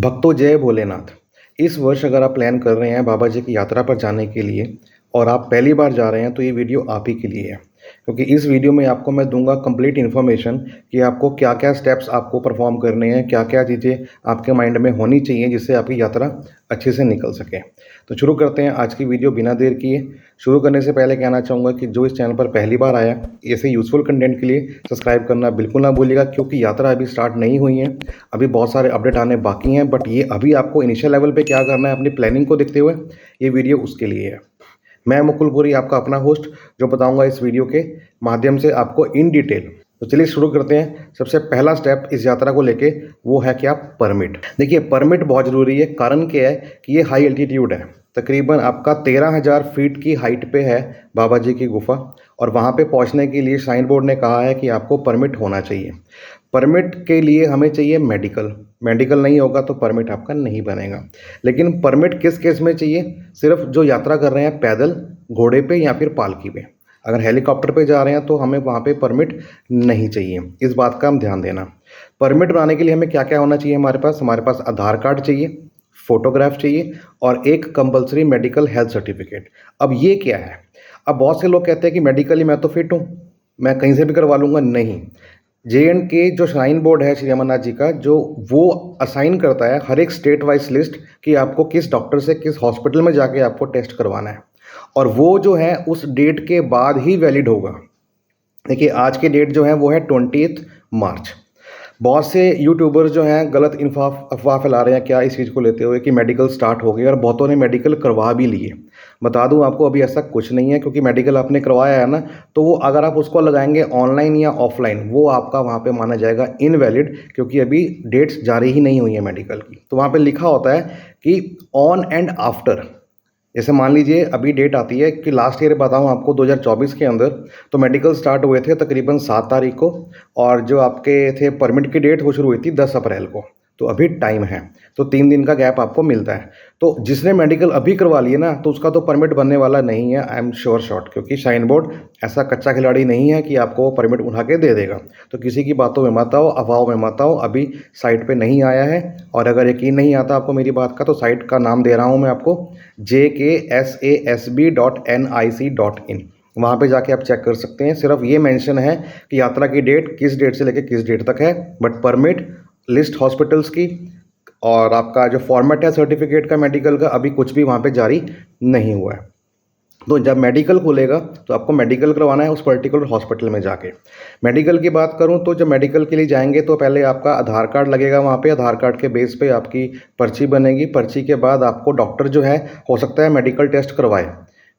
भक्तों जय भोलेनाथ। इस वर्ष अगर आप प्लान कर रहे हैं बाबा जी की यात्रा पर जाने के लिए और आप पहली बार जा रहे हैं तो ये वीडियो आप ही के लिए है, क्योंकि इस वीडियो में आपको मैं दूंगा कंप्लीट इन्फॉर्मेशन कि आपको क्या क्या स्टेप्स आपको परफॉर्म करने हैं, क्या क्या चीज़ें आपके माइंड में होनी चाहिए जिससे आपकी यात्रा अच्छे से निकल सके। तो शुरू करते हैं आज की वीडियो बिना देर किए। शुरू करने से पहले कहना चाहूँगा कि जो इस चैनल पर पहली बार आया, ऐसे यूज़फुल कंटेंट के लिए सब्सक्राइब करना बिल्कुल ना भूलिएगा, क्योंकि यात्रा अभी स्टार्ट नहीं हुई है, अभी बहुत सारे अपडेट आने बाकी हैं। बट ये अभी आपको इनिशियल लेवल पे क्या करना है अपनी प्लानिंग को देखते हुए, ये वीडियो उसके लिए है। मैं मुकुल पुरी, आपका अपना होस्ट, जो बताऊंगा इस वीडियो के माध्यम से आपको इन डिटेल। तो चलिए शुरू करते हैं। सबसे पहला स्टेप इस यात्रा को लेके वो है कि आप परमिट। देखिए, परमिट बहुत ज़रूरी है। कारण क्या है कि ये हाई एल्टीट्यूड है, तकरीबन आपका 13,000 फीट की हाइट पे है बाबा जी की गुफा, और वहाँ पे पहुँचने के लिए साइन बोर्ड ने कहा है कि आपको परमिट होना चाहिए। परमिट के लिए हमें चाहिए मेडिकल। मेडिकल नहीं होगा तो परमिट आपका नहीं बनेगा। लेकिन परमिट किस केस में चाहिए? सिर्फ जो यात्रा कर रहे हैं पैदल, घोड़े पे या फिर पालकी पे। अगर हेलीकॉप्टर पे जा रहे हैं तो हमें वहाँ पे परमिट नहीं चाहिए। इस बात का हम ध्यान देना। परमिट बनाने के लिए हमें क्या क्या होना चाहिए? हमारे पास आधार कार्ड चाहिए, फोटोग्राफ चाहिए और एक कंपलसरी मेडिकल हेल्थ सर्टिफिकेट। अब ये क्या है? अब बहुत से लोग कहते हैं कि मेडिकली मैं तो फिट हूँ, मैं कहीं से भी करवा लूँगा। नहीं, JNK जो श्राइन बोर्ड है श्री अमरनाथ जी का, जो वो असाइन करता है हर एक स्टेट वाइज लिस्ट कि आपको किस डॉक्टर से किस हॉस्पिटल में जाके आपको टेस्ट करवाना है, और वो जो है उस डेट के बाद ही वैलिड होगा। देखिए, आज के डेट जो है वो है 20 मार्च। बहुत से यूट्यूबर्स जो हैं गलत अफवाह फैला रहे हैं क्या इस चीज़ को लेते हुए कि मेडिकल स्टार्ट हो गई, और बहुतों ने मेडिकल करवा भी लिए। बता दूं आपको, अभी ऐसा कुछ नहीं है, क्योंकि मेडिकल आपने करवाया है ना, तो वो अगर आप उसको लगाएंगे ऑनलाइन या ऑफलाइन, वो आपका वहाँ पे माना जाएगा इनवैलिड, क्योंकि अभी डेट्स जारी ही नहीं हुई है मेडिकल की। तो वहाँ पे लिखा होता है कि ऑन एंड आफ्टर। जैसे मान लीजिए अभी डेट आती है कि लास्ट ईयर बताऊं आपको 2024 के अंदर, तो मेडिकल स्टार्ट हुए थे तकरीबन 7 तारीख को, और जो आपके थे परमिट की डेट वो शुरू हुई थी 10 अप्रैल को। तो अभी टाइम है, तो 3 दिन का गैप आपको मिलता है। तो जिसने मेडिकल अभी करवा लिए ना, तो उसका तो परमिट बनने वाला नहीं है, आई एम श्योर शॉट, क्योंकि शाइन बोर्ड ऐसा कच्चा खिलाड़ी नहीं है कि आपको परमिट उठा के दे देगा। तो किसी की बातों में मत आओ, अफवाहों में मत आओ। अभी साइट पे नहीं आया है, और अगर यकीन नहीं आता आपको मेरी बात का, तो साइट का नाम दे रहा हूँ मैं आपको, JKSASB.nic.in। वहाँ पे जाके आप चेक कर सकते हैं। सिर्फ ये मेंशन है कि यात्रा की डेट किस डेट से लेकर किस डेट तक है, बट परमिट, लिस्ट हॉस्पिटल्स की, और आपका जो फॉर्मेट है सर्टिफिकेट का मेडिकल का, अभी कुछ भी वहाँ पे जारी नहीं हुआ है। तो जब मेडिकल खुलेगा तो आपको मेडिकल करवाना है उस पर्टिकुलर हॉस्पिटल में जाके। मेडिकल की बात करूं तो जब मेडिकल के लिए जाएंगे तो पहले आपका आधार कार्ड लगेगा वहाँ पे। आधार कार्ड के बेस पे आपकी पर्ची बनेगी। पर्ची के बाद आपको डॉक्टर जो है, हो सकता है मेडिकल टेस्ट करवाए,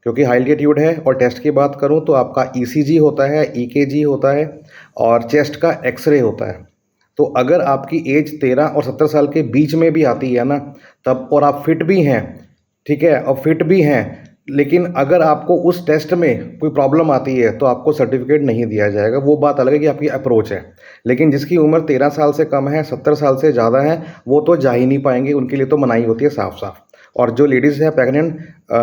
क्योंकि हाई एल्टीट्यूड है। और टेस्ट की बात करूँ तो आपका ECG होता है, EKG होता है, और चेस्ट का एक्सरे होता है। तो अगर आपकी एज 13 और 70 साल के बीच में भी आती है ना, तब, और आप फिट भी हैं, ठीक है, और फिट भी हैं, लेकिन अगर आपको उस टेस्ट में कोई प्रॉब्लम आती है तो आपको सर्टिफिकेट नहीं दिया जाएगा। वो बात अलग है कि आपकी अप्रोच है। लेकिन जिसकी उम्र 13 साल से कम है, 70 साल से ज़्यादा है, वो तो जा ही नहीं पाएंगे, उनके लिए तो मनाही होती है साफ साफ। और जो लेडीज़ है प्रेग्नेंट,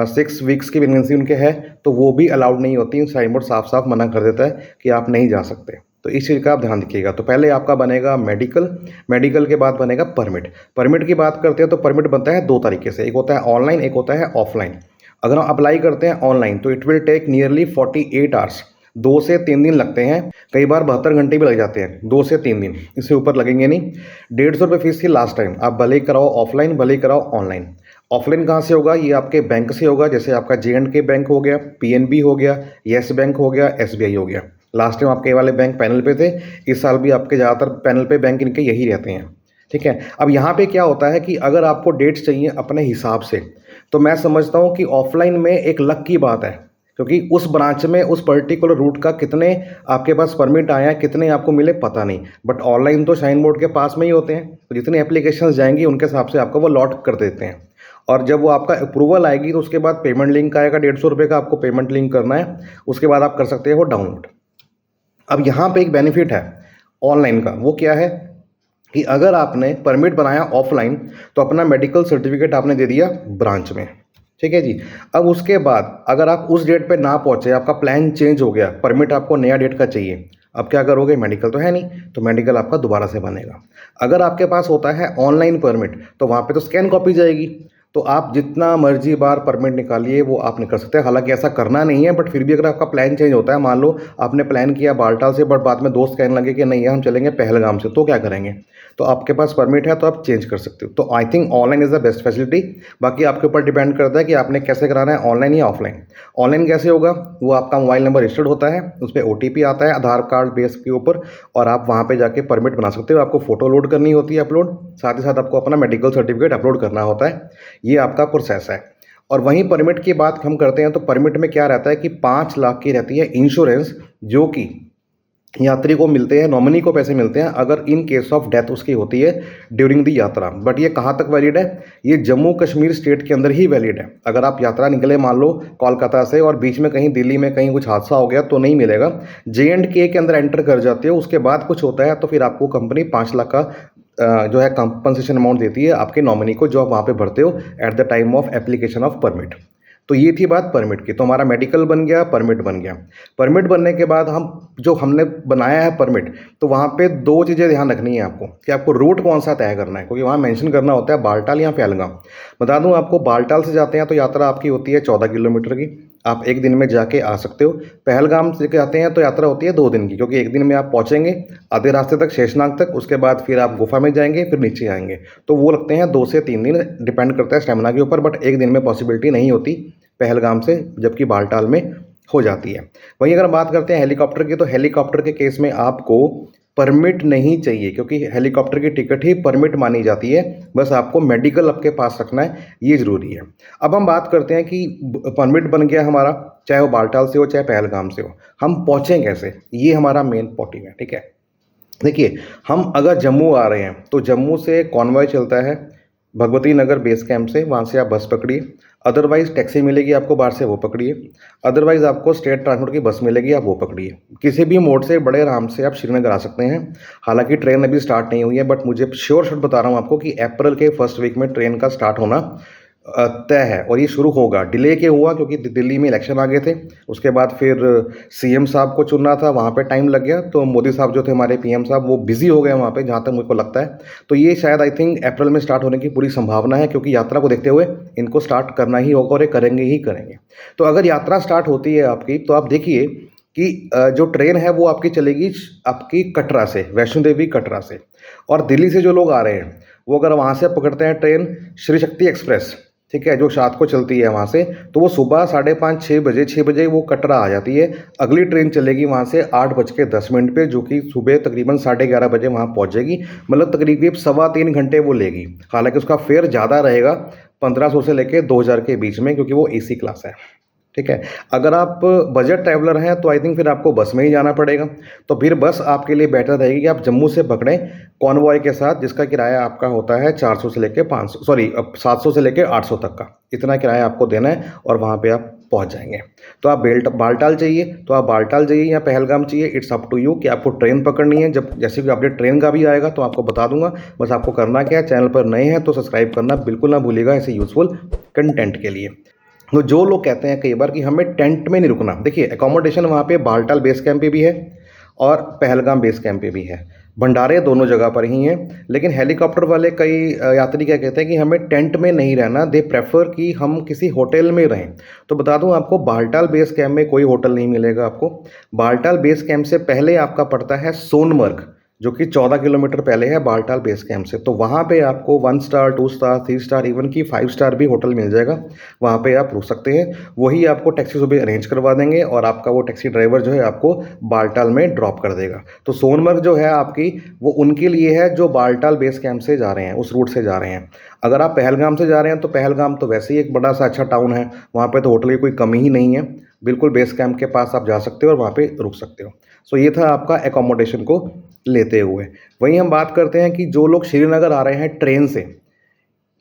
6 वीक्स की प्रेगनेंसी उनके है, तो वो भी अलाउड नहीं होती। साइन बोर्ड साफ साफ मना कर देता है कि आप नहीं जा सकते। तो इस चीज़ का आप ध्यान रखिएगा। तो पहले आपका बनेगा मेडिकल, मेडिकल के बाद बनेगा परमिट। परमिट की बात करते हैं तो परमिट बनता है 2 तरीके से, एक होता है ऑनलाइन, एक होता है ऑफलाइन। अगर हम अप्लाई करते हैं ऑनलाइन तो it will take nearly 48 hours, 2 से 3 दिन लगते हैं, कई बार 72 घंटे भी लग जाते हैं। 2 से 3 दिन, इससे ऊपर लगेंगे नहीं। 150 रुपये फीस थी लास्ट टाइम। आप भले ही कराओ ऑफलाइन, भले ही कराओ ऑनलाइन। ऑफलाइन कहाँ से होगा? ये आपके बैंक से होगा, जैसे आपका JNK बैंक हो गया, PNB हो गया, येस बैंक हो गया, SBI हो गया। लास्ट टाइम आपके ये वाले बैंक पैनल पे थे, इस साल भी आपके ज़्यादातर पैनल पे बैंक इनके यही रहते हैं, ठीक है। अब यहाँ पे क्या होता है कि अगर आपको डेट्स चाहिए अपने हिसाब से, तो मैं समझता हूँ कि ऑफलाइन में एक लक की बात है, क्योंकि उस ब्रांच में उस पर्टिकुलर रूट का कितने आपके पास परमिट आए हैं, कितने आपको मिले पता नहीं। बट ऑनलाइन तो शाइन बोर्ड के पास में ही होते हैं, तो जितनी एप्लीकेशंस जाएंगी उनके हिसाब से आपको वो लॉट कर देते हैं। और जब वो आपका अप्रूवल आएगी तो उसके बाद पेमेंट लिंक आएगा, 150 रुपये का आपको पेमेंट लिंक करना है, उसके बाद आप कर सकते हो डाउनलोड। अब यहाँ पे एक बेनिफिट है ऑनलाइन का, वो क्या है कि अगर आपने परमिट बनाया ऑफलाइन तो अपना मेडिकल सर्टिफिकेट आपने दे दिया ब्रांच में, ठीक है जी। अब उसके बाद अगर आप उस डेट पे ना पहुंचे, आपका प्लान चेंज हो गया, परमिट आपको नया डेट का चाहिए, अब क्या करोगे, मेडिकल तो है नहीं, तो मेडिकल आपका दोबारा से बनेगा। अगर आपके पास होता है ऑनलाइन परमिट तो वहाँ पे तो स्कैन कॉपी जाएगी, तो आप जितना मर्जी बार परमिट निकालिए वो आप निकल सकते हैं। हालांकि ऐसा करना नहीं है, बट फिर भी अगर आपका प्लान चेंज होता है, मान लो आपने प्लान किया बालटाल से बट बाद में दोस्त कहने लगे कि नहीं हम चलेंगे पहलगाम से, तो क्या करेंगे? तो आपके पास परमिट है तो आप चेंज कर सकते हो। तो I think online is the best facility. बाकी आपके ऊपर डिपेंड करता है कि आपने कैसे कराना है, ऑनलाइन या ऑफलाइन। ऑनलाइन कैसे होगा, वो आपका मोबाइल नंबर रजिस्टर्ड होता है, उस पर OTP आता है आधार कार्ड बेस के ऊपर, और आप वहाँ पे जाके परमिट बना सकते हो। आपको फ़ोटो लोड करनी होती है अपलोड, साथ ही साथ आपको अपना मेडिकल सर्टिफिकेट अपलोड करना होता है। ये आपका प्रोसेस है। और वहीं परमिट की बात हम करते हैं तो परमिट में क्या रहता है कि 5 लाख की रहती है इंश्योरेंस, जो कि यात्री को मिलते हैं, नॉमिनी को पैसे मिलते हैं अगर इन केस ऑफ डेथ उसकी होती है ड्यूरिंग दी यात्रा। बट ये कहाँ तक वैलिड है, ये जम्मू कश्मीर स्टेट के अंदर ही वैलिड है। अगर आप यात्रा निकले मान लो कोलकाता से और बीच में कहीं दिल्ली में कहीं कुछ हादसा हो गया तो नहीं मिलेगा। J&K के अंदर एंटर कर जाते हो, उसके बाद कुछ होता है तो फिर आपको कंपनी 5 लाख का जो है कंपनसेशन अमाउंट देती है आपके नॉमिनी को, जो आप वहाँ पे भरते हो at the time of application of permit. तो ये थी बात परमिट की। तो हमारा मेडिकल बन गया, परमिट बन गया। परमिट बनने के बाद हमने बनाया है परमिट, तो वहाँ पे 2 चीज़ें ध्यान रखनी है आपको कि आपको रूट कौन सा तय करना है, क्योंकि वहाँ मेंशन करना होता है बालटाल या पहलगाम। बता दूं आपको, बालटाल से जाते हैं तो यात्रा आपकी होती है 14 किलोमीटर की, आप एक दिन में जाके आ सकते हो। पहलगाम से जाते हैं तो यात्रा होती है 2 दिन की, क्योंकि एक दिन में आप पहुँचेंगे आधे रास्ते तक शेषनाग तक, उसके बाद फिर आप गुफा में जाएंगे, फिर नीचे आएंगे। तो वो लगते हैं 2 से 3 दिन, डिपेंड करता है स्टेमिना के ऊपर, बट एक दिन में पॉसिबिलिटी नहीं होती पहलगाम से, जबकि बालटाल में हो जाती है। वहीं अगर बात करते हैं हेलीकॉप्टर की, तो हेलीकॉप्टर के केस में आपको परमिट नहीं चाहिए, क्योंकि हेलीकॉप्टर की टिकट ही परमिट मानी जाती है। बस आपको मेडिकल आपके पास रखना है, ये ज़रूरी है। अब हम बात करते हैं कि परमिट बन गया हमारा, चाहे वो बालटाल से हो चाहे पहलगाम से हो, हम पहुँचें कैसे, ये हमारा मेन मोटिव है। ठीक है, देखिए हम अगर जम्मू आ रहे हैं तो जम्मू से कॉन्वॉय चलता है भगवती नगर बेस कैंप से, वहाँ से आप बस पकड़िए। अदरवाइज़ टैक्सी मिलेगी आपको बाहर से, वो पकड़िए। अदरवाइज़ आपको स्टेट ट्रांसपोर्ट की बस मिलेगी, आप वो पकड़िए। किसी भी मोड से बड़े आराम से आप श्रीनगर आ सकते हैं। हालांकि ट्रेन अभी स्टार्ट नहीं हुई है, बट मुझे श्योर शॉट बता रहा हूँ आपको कि अप्रैल के फर्स्ट वीक में ट्रेन का स्टार्ट होना तय है, और ये शुरू होगा। डिले के हुआ क्योंकि दिल्ली में इलेक्शन आ गए थे, उसके बाद फिर CM साहब को चुनना था, वहाँ पे टाइम लग गया, तो मोदी साहब जो थे हमारे PM साहब, वो बिजी हो गए वहाँ पे, जहाँ तक मुझे को लगता है। तो ये शायद आई थिंक अप्रैल में स्टार्ट होने की पूरी संभावना है, क्योंकि यात्रा को देखते हुए इनको स्टार्ट करना ही होगा, और ये करेंगे ही करेंगे। तो अगर यात्रा स्टार्ट होती है आपकी, तो आप देखिए कि जो ट्रेन है वो आपकी चलेगी आपकी कटरा से, वैष्णो देवी कटरा से। और दिल्ली से जो लोग आ रहे हैं वो अगर वहाँ से पकड़ते हैं ट्रेन श्री शक्ति एक्सप्रेस, ठीक है, जो शाम को चलती है वहाँ से, तो वो सुबह 5:30 6 बजे वो कटरा आ जाती है। अगली ट्रेन चलेगी वहाँ से 8:10 पे, जो कि सुबह तकरीबन 11:30 बजे वहाँ पहुँचेगी। मतलब तकरीबन 3.25 घंटे वो लेगी। हालांकि उसका फेयर ज़्यादा रहेगा, 1500 से लेके 2000 के बीच में, क्योंकि वो AC क्लास है। ठीक है, अगर आप बजट ट्रैवलर हैं तो आई थिंक फिर आपको बस में ही जाना पड़ेगा। तो फिर बस आपके लिए बेटर रहेगी कि आप जम्मू से पकड़ें कॉन्वॉय के साथ, जिसका किराया आपका होता है 400 से लेके 500 सॉरी 700 से लेके 800 तक का, इतना किराया आपको देना है, और वहाँ पे आप पहुँच जाएंगे। तो आप बालटाल चाहिए तो आप बालटाल जाइए, या पहलगाम चाहिए, इट्स अप टू यू कि आपको ट्रेन पकड़नी है। जब जैसे कि अपडेट ट्रेन का भी आएगा तो आपको बता दूंगा। बस आपको करना क्या है, चैनल पर नए हैं तो सब्सक्राइब करना बिल्कुल ना भूलिएगा ऐसे यूज़फुल कंटेंट के लिए। तो जो लोग कहते हैं कई बार कि हमें टेंट में नहीं रुकना, देखिए एकोमोडेशन वहाँ पे बालटाल बेस कैंप पे भी है और पहलगाम बेस कैंप पे भी है, भंडारे दोनों जगह पर ही हैं। लेकिन हेलीकॉप्टर वाले कई यात्री क्या कहते हैं कि हमें टेंट में नहीं रहना, दे प्रेफर कि हम किसी होटल में रहें। तो बता दूं आपको, बालटाल बेस कैंप में कोई होटल नहीं मिलेगा आपको। बालटाल बेस कैंप से पहले आपका पड़ता है सोनमर्ग, जो कि 14 किलोमीटर पहले है बालटाल बेस कैंप से। तो वहाँ पे आपको 1 स्टार 2 स्टार 3 स्टार इवन की 5 स्टार भी होटल मिल जाएगा, वहाँ पे आप रुक सकते हैं। वही आपको टैक्सी सुबह अरेंज करवा देंगे, और आपका वो टैक्सी ड्राइवर जो है आपको बालटाल में ड्रॉप कर देगा। तो सोनमर्ग जो है आपकी, वो उनके लिए है जो बालटाल बेस कैंप से जा रहे हैं, उस रूट से जा रहे हैं। अगर आप पहलगाम से जा रहे हैं तो पहलगाम तो वैसे ही एक बड़ा सा अच्छा टाउन है, वहाँ पर तो होटल की कोई कमी ही नहीं है, बिल्कुल बेस कैंप के पास आप जा सकते हो और वहाँ पे रुक सकते हो। सो ये था आपका एकोमोडेशन को लेते हुए। वहीं हम बात करते हैं कि जो लोग श्रीनगर आ रहे हैं ट्रेन से,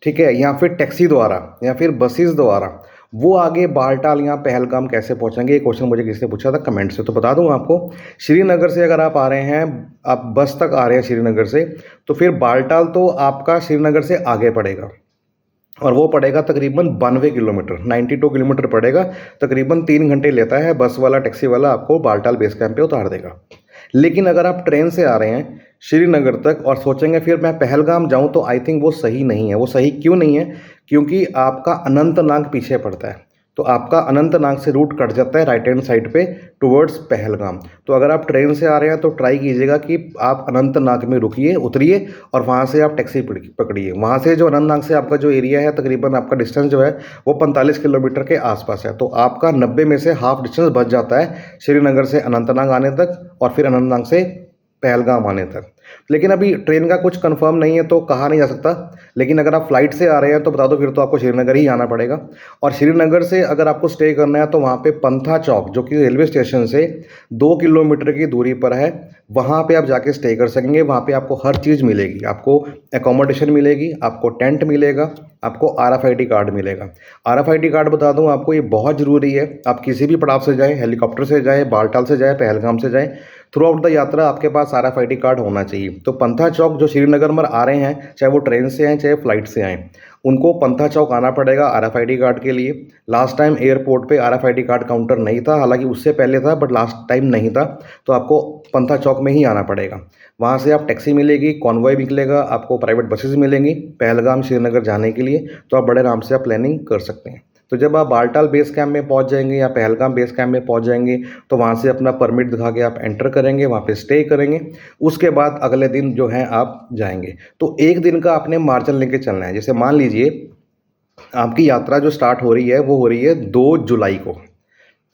ठीक है, या फिर टैक्सी द्वारा या फिर बसेस द्वारा, वो आगे बालटाल या पहलगाम कैसे पहुंचेंगे। ये क्वेश्चन मुझे किसी ने पूछा था कमेंट से, तो बता दूं आपको, श्रीनगर से अगर आप आ रहे हैं, आप बस तक आ रहे हैं श्रीनगर से, तो फिर बालटाल तो आपका श्रीनगर से आगे पड़ेगा। और वो पड़ेगा तकरीबन 92 किलोमीटर, 92 किलोमीटर पड़ेगा। तकरीबन 3 घंटे लेता है। बस वाला टैक्सी वाला आपको बालटाल बेस कैंप पे उतार देगा। लेकिन अगर आप ट्रेन से आ रहे हैं श्रीनगर तक और सोचेंगे फिर मैं पहलगाम जाऊं, तो आई थिंक वो सही नहीं है। वो सही क्यों नहीं है? क्योंकि आपका अनंतनाग पीछे पड़ता है। तो आपका अनंतनाग से रूट कट जाता है राइट हैंड साइड पे टुवर्ड्स पहलगाम। तो अगर आप ट्रेन से आ रहे हैं तो ट्राई कीजिएगा कि आप अनंतनाग में रुकिए, उतरिए और वहाँ से आप टैक्सी पकड़िए। वहाँ से जो अनंतनाग से आपका जो एरिया है, तकरीबन आपका डिस्टेंस जो है वो 45 किलोमीटर के आसपास है। तो आपका 90 में से हाफ डिस्टेंस बच जाता है श्रीनगर से अनंतनाग आने तक और फिर अनंतनाग से पहलगाम आने तक। लेकिन अभी ट्रेन का कुछ कंफर्म नहीं है तो कहा नहीं जा सकता। लेकिन अगर आप फ्लाइट से आ रहे हैं तो बता दो, फिर तो आपको श्रीनगर ही आना पड़ेगा। और श्रीनगर से अगर आपको स्टे करना है तो वहाँ पे पंथा चौक, जो कि रेलवे स्टेशन से 2 किलोमीटर की दूरी पर है, वहाँ पे आप जाके स्टे कर सकेंगे। वहाँ पे आपको हर चीज़ मिलेगी। आपको एकोमोडेशन मिलेगी, आपको टेंट मिलेगा, आपको RFID कार्ड मिलेगा। RFID कार्ड बता दूं आपको, ये बहुत ज़रूरी है। आप किसी भी पड़ाव से जाएँ, हेलीकॉप्टर से जाएँ, बालटाल से जाएँ, पहलगाम से जाएँ, थ्रू आउट द यात्रा आपके पास RFID कार्ड होना चाहिए। तो पंथा चौक जो श्रीनगर में आ रहे हैं, चाहे वो ट्रेन से आएँ चाहे फ्लाइट से आएँ, उनको पंथा चौक आना पड़ेगा RFID कार्ड के लिए। लास्ट टाइम एयरपोर्ट पे RFID कार्ड काउंटर नहीं था, हालांकि उससे पहले था बट लास्ट टाइम नहीं था। तो आपको पंथा चौक में ही आना पड़ेगा। वहाँ से आप टैक्सी मिलेगी, कॉन्वॉय निकलेगा, आपको प्राइवेट बसेस मिलेंगी पहलगाम श्रीनगर जाने के लिए। तो आप बड़े आराम से आप प्लानिंग कर सकते हैं। तो जब आप बालटाल बेस कैंप में पहुंच जाएंगे या पहलगाम बेस कैंप में पहुंच जाएंगे तो वहाँ से अपना परमिट दिखा के आप एंटर करेंगे, वहाँ पे स्टे करेंगे। उसके बाद अगले दिन जो है आप जाएंगे। तो एक दिन का आपने मार्जिन लेके चलना है। जैसे मान लीजिए आपकी यात्रा जो स्टार्ट हो रही है वो हो रही है 2 जुलाई को,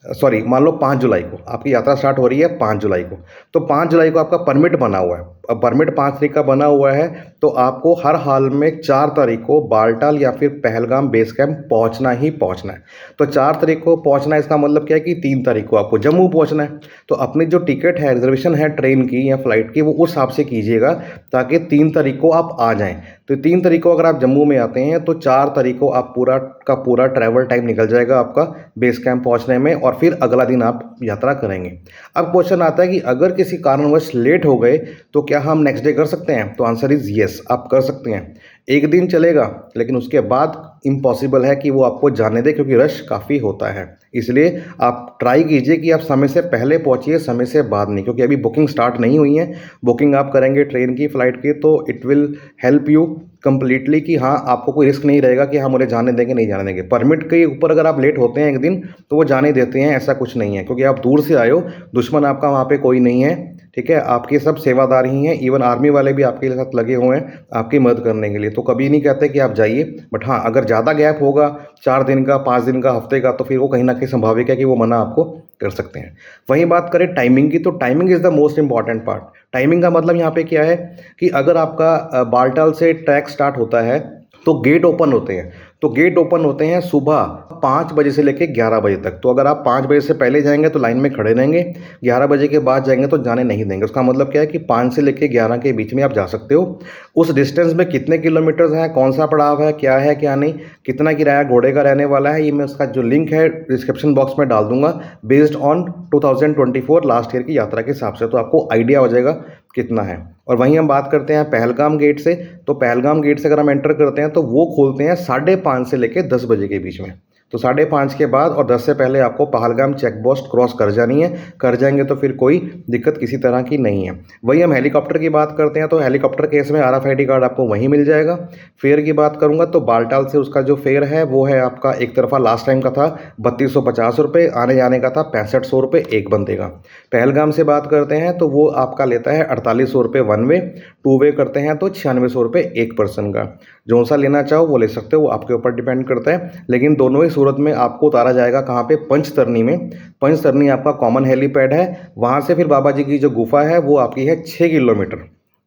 सॉरी मान लो 5 जुलाई को आपकी यात्रा स्टार्ट हो रही है। 5 जुलाई को, तो 5 जुलाई को आपका परमिट बना हुआ है। अब परमिट 5 तारीख का बना हुआ है तो आपको हर हाल में 4 तारीख को बालटाल या फिर पहलगाम बेस कैंप पहुंचना ही पहुंचना है। तो 4 तारीख को पहुंचना है, इसका मतलब क्या है कि 3 तारीख को आपको जम्मू पहुंचना है। तो अपनी जो टिकट है, रिजर्वेशन है ट्रेन की या फ्लाइट की, वो उस हिसाब से कीजिएगा ताकि 3 तारीख को आप आ जाएँ। तो 3 तारीख को अगर आप जम्मू में आते हैं तो 4 तारीख को आप पूरा का पूरा ट्रैवल टाइम निकल जाएगा आपका बेस कैंप पहुंचने में, और फिर अगला दिन आप यात्रा करेंगे। अब क्वेश्चन आता है कि अगर किसी कारणवश लेट हो गए तो क्या हम नेक्स्ट डे कर सकते हैं? तो आंसर इज यस, आप कर सकते हैं। एक दिन चलेगा, लेकिन उसके बाद इम्पॉसिबल है कि वो आपको जाने दे, क्योंकि रश काफ़ी होता है। इसलिए आप ट्राई कीजिए कि आप समय से पहले पहुंचिए, समय से बाद नहीं, क्योंकि अभी बुकिंग स्टार्ट नहीं हुई है। बुकिंग आप करेंगे ट्रेन की, फ्लाइट की, तो it will help you completely कि हाँ आपको कोई रिस्क नहीं रहेगा कि हाँ मुझे जाने देंगे नहीं जाने देंगे। परमिट के ऊपर अगर आप लेट होते हैं एक दिन तो वो जाने देते हैं, ऐसा कुछ नहीं है, क्योंकि आप दूर से आए हो, दुश्मन आपका वहाँ पे कोई नहीं है। ठीक है, आपके सब सेवादार ही हैं, इवन आर्मी वाले भी आपके साथ लगे हुए हैं आपकी मदद करने के लिए। तो कभी नहीं कहते कि आप जाइए, बट हाँ अगर ज़्यादा गैप होगा 4 दिन का, 5 दिन का, हफ्ते का, तो फिर वो कहीं ना कहीं संभावित है कि वो मना आपको कर सकते हैं। वहीं बात करें टाइमिंग की, तो timing is the most important part. Timing का मतलब यहाँ पे क्या है कि अगर आपका बालटाल से ट्रैक स्टार्ट होता है तो गेट ओपन होते हैं। तो गेट ओपन होते हैं सुबह 5 बजे से लेकर 11 बजे तक। तो अगर आप 5 बजे से पहले जाएंगे तो लाइन में खड़े रहेंगे, 11 बजे के बाद जाएंगे तो जाने नहीं देंगे। उसका मतलब क्या है कि 5 से लेकर 11 के बीच में आप जा सकते हो। उस डिस्टेंस में कितने किलोमीटर्स हैं, कौन सा पड़ाव है क्या नहीं, कितना किराया घोड़े का रहने वाला है, ये मैं उसका जो लिंक है डिस्क्रिप्शन बॉक्स में डाल दूंगा, बेस्ड ऑन 2024 लास्ट ईयर की यात्रा के हिसाब से। तो आपको आइडिया हो जाएगा कितना है। और वहीं हम बात करते हैं पहलगाम गेट से, तो पहलगाम गेट से अगर हम एंटर करते हैं तो वो खोलते हैं 5:30 से लेकर 10 बजे के बीच में। तो 5:30 के बाद और 10 से पहले आपको पहलगाम चेक पोस्ट क्रॉस कर जानी है। कर जाएंगे तो फिर कोई दिक्कत किसी तरह की नहीं है। वही हम हेलीकॉप्टर की बात करते हैं तो हेलीकॉप्टर केस में RFID कार्ड आपको वहीं मिल जाएगा। फेयर की बात करूंगा तो बालटाल से उसका जो फेयर है वो है आपका एक तरफा लास्ट टाइम का था 3250 रुपये, आने जाने का था 6500 रुपये एक बंदे का। पहलगाम से बात करते हैं तो वो आपका लेता है 4800 रुपये वन वे, 2 वे करते हैं तो 9600 रुपये एक पर्सन का। जो सा लेना चाहो वो ले सकते हो, वो आपके ऊपर डिपेंड करता है। लेकिन दोनों ही सूरत में आपको उतारा जाएगा कहाँ पे? पंचतरनी में। पंचतरनी आपका कॉमन हेलीपैड है। वहाँ से फिर बाबा जी की जो गुफा है वो आपकी है 6 किलोमीटर।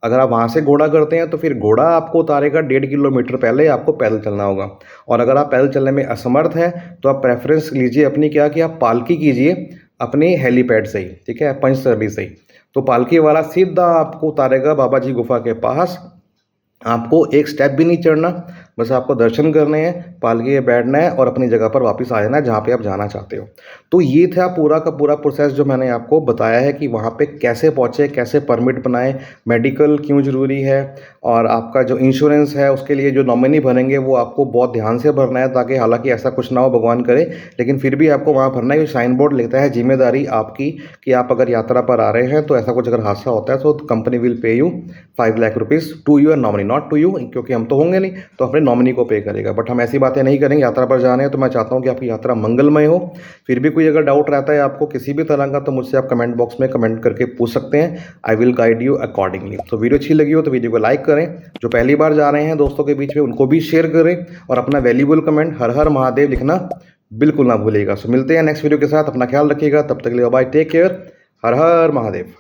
अगर आप वहाँ से घोड़ा करते हैं तो फिर घोड़ा आपको उतारेगा 1.5 किलोमीटर, पहले आपको पैदल चलना होगा। और अगर आप पैदल चलने में असमर्थ है तो आप प्रेफरेंस लीजिए अपनी क्या कि आप पालकी कीजिए अपने हेलीपैड से ही, ठीक है, पंचतरनी से ही। तो पालकी वाला सीधा आपको उतारेगा बाबा जी गुफा के पास। आपको एक स्टेप भी नहीं चढ़ना, बस आपको दर्शन करने हैं, पालकी में बैठना है और अपनी जगह पर वापस आ जाना है जहाँ पे आप जाना चाहते हो। तो ये था पूरा का पूरा प्रोसेस जो मैंने आपको बताया है कि वहाँ पे कैसे पहुँचे, कैसे परमिट बनाएँ, मेडिकल क्यों ज़रूरी है और आपका जो इंश्योरेंस है उसके लिए जो नॉमिनी भरेंगे वो आपको बहुत ध्यान से भरना है, ताकि हालाँकि ऐसा कुछ ना हो, भगवान करे, लेकिन फिर भी आपको वहाँ भरना है। साइन बोर्ड लिखता है ज़िम्मेदारी आपकी कि आप अगर यात्रा पर आ रहे हैं तो ऐसा कुछ अगर हादसा होता है तो company will pay you 5 lakh rupees to your nominee, not to you, क्योंकि हम तो होंगे नहीं, तो अपने नॉमिनी को पे करेगा। बट हम ऐसी बातें नहीं करेंगे, यात्रा पर जा रहे हैं तो मैं चाहता हूँ कि आपकी यात्रा मंगलमय हो। फिर भी कोई अगर डाउट रहता है आपको किसी भी तरह का तो मुझसे आप कमेंट बॉक्स में कमेंट करके पूछ सकते हैं। I will guide you accordingly. तो वीडियो अच्छी लगी हो तो वीडियो को लाइक करें, जो पहली बार जा रहे हैं दोस्तों के बीच में उनको भी शेयर करें और अपना वैल्यूबल कमेंट हर हर महादेव लिखना बिल्कुल ना भूलिएगा। सो मिलते हैं नेक्स्ट वीडियो के साथ, अपना ख्याल रखिएगा, तब तक के लिए बाय, टेक केयर, हर हर महादेव।